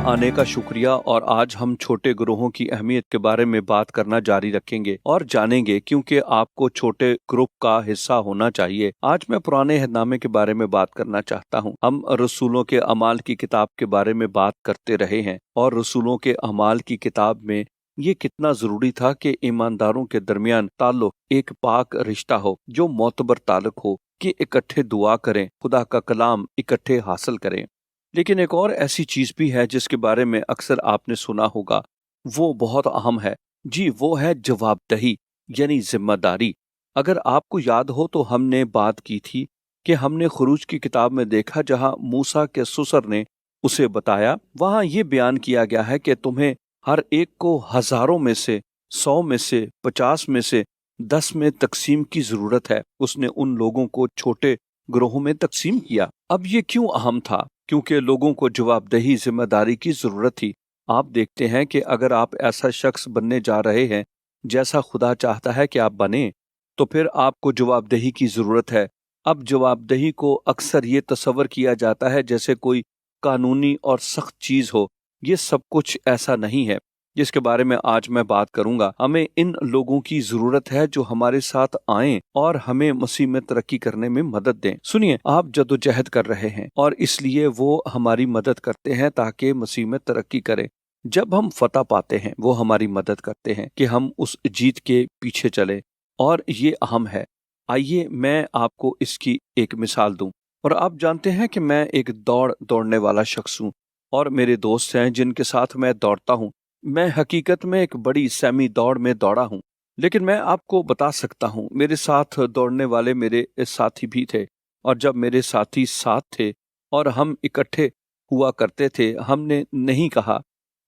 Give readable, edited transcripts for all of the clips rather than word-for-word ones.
आने का शुक्रिया। और आज हम छोटे ग्रोहों की अहमियत के बारे में बात करना जारी रखेंगे और जानेंगे क्योंकि आपको छोटे ग्रुप का हिस्सा होना चाहिए। आज मैं पुराने अहदनामे के बारे में बात करना चाहता हूँ। हम रसूलों के अमाल की किताब के बारे में बात करते रहे हैं और रसूलों के अमाल की किताब में ये कितना जरूरी था कि ईमानदारों के दरमियान ताल्लुक एक पाक रिश्ता हो, जो मोतबर ताल्लुक हो, कि इकट्ठे दुआ करें, खुदा का कलाम इकट्ठे हासिल करें। लेकिन एक और ऐसी चीज भी है जिसके बारे में अक्सर आपने सुना होगा, वो बहुत अहम है जी, वो है जवाबदही यानी जिम्मेदारी। अगर आपको याद हो तो हमने बात की थी कि हमने खुरूज की किताब में देखा, जहां मूसा के ससुर ने उसे बताया, वहां ये बयान किया गया है कि तुम्हें हर एक को हजारों में से, 100 में से, 50 में से 10 में तकसीम की जरूरत है। उसने उन लोगों को छोटे ग्रोहों में तकसीम किया। अब ये क्यों अहम था? क्योंकि लोगों को जवाबदेही, जिम्मेदारी की जरूरत थी। आप देखते हैं कि अगर आप ऐसा शख्स बनने जा रहे हैं जैसा खुदा चाहता है कि आप बने, तो फिर आपको जवाबदेही की जरूरत है। अब जवाबदेही को अक्सर ये तस्वर किया जाता है जैसे कोई कानूनी और सख्त चीज हो। ये सब कुछ ऐसा नहीं है, जिसके बारे में आज मैं बात करूंगा। हमें इन लोगों की जरूरत है जो हमारे साथ आएं और हमें मसीह में तरक्की करने में मदद दें। सुनिए, आप जदोजहद कर रहे हैं और इसलिए वो हमारी मदद करते हैं ताकि मसीह में तरक्की करें। जब हम फतह पाते हैं, वो हमारी मदद करते हैं कि हम उस जीत के पीछे चले, और ये अहम है। आइए मैं आपको इसकी एक मिसाल दूं। और आप जानते हैं कि मैं एक दौड़ने वाला शख्स हूँ और मेरे दोस्त हैं जिनके साथ मैं दौड़ता हूँ। मैं हकीकत में एक बड़ी सेमी दौड़ में दौड़ा हूँ, लेकिन मैं आपको बता सकता हूँ, मेरे साथ दौड़ने वाले मेरे साथी भी थे। और जब मेरे साथी साथ थे और हम इकट्ठे हुआ करते थे, हमने नहीं कहा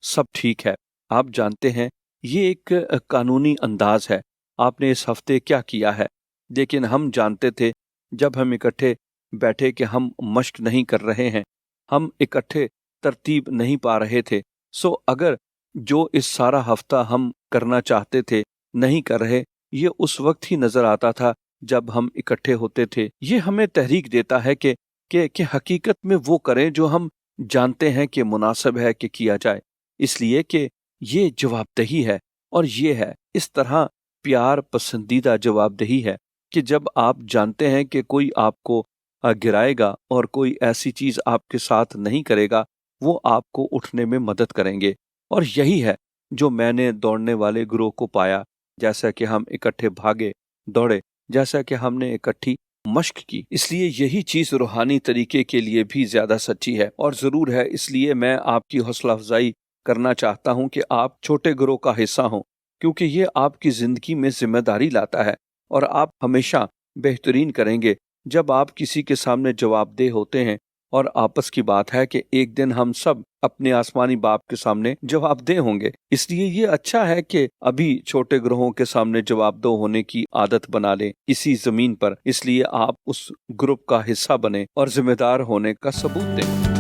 सब ठीक है। आप जानते हैं, ये एक कानूनी अंदाज है, आपने इस हफ्ते क्या किया है। लेकिन हम जानते थे, जब हम इकट्ठे बैठे, कि हम मश्क नहीं कर रहे हैं, हम इकट्ठे तरतीब नहीं पा रहे थे। सो अगर जो इस सारा हफ्ता हम करना चाहते थे नहीं कर रहे, ये उस वक्त ही नजर आता था जब हम इकट्ठे होते थे। ये हमें तहरीक देता है कि हकीकत में वो करें जो हम जानते हैं कि मुनासिब है कि किया जाए, इसलिए कि ये जवाबदेही है। और ये है इस तरह प्यार पसंदीदा जवाबदेही है कि जब आप जानते हैं कि कोई आपको गिराएगा और कोई ऐसी चीज आपके साथ नहीं करेगा, वो आपको उठने में मदद करेंगे। और यही है जो मैंने दौड़ने वाले ग्रोह को पाया। जैसा कि हम इकट्ठे भागे, दौड़े, जैसा कि हमने इकट्ठी मश्क की। इसलिए यही चीज रूहानी तरीके के लिए भी ज्यादा सच्ची है और जरूर है। इसलिए मैं आपकी हौसला अफजाई करना चाहता हूं कि आप छोटे ग्रोह का हिस्सा हों, क्योंकि ये आपकी जिंदगी में जिम्मेदारी लाता है और आप हमेशा बेहतरीन करेंगे जब आप किसी के सामने जवाबदेह होते हैं। और आपस की बात है कि एक दिन हम सब अपने आसमानी बाप के सामने जवाबदेह होंगे। इसलिए ये अच्छा है कि अभी छोटे ग्रोहों के सामने जवाबदेह होने की आदत बना लें इसी जमीन पर। इसलिए आप उस ग्रुप का हिस्सा बने और जिम्मेदार होने का सबूत दें।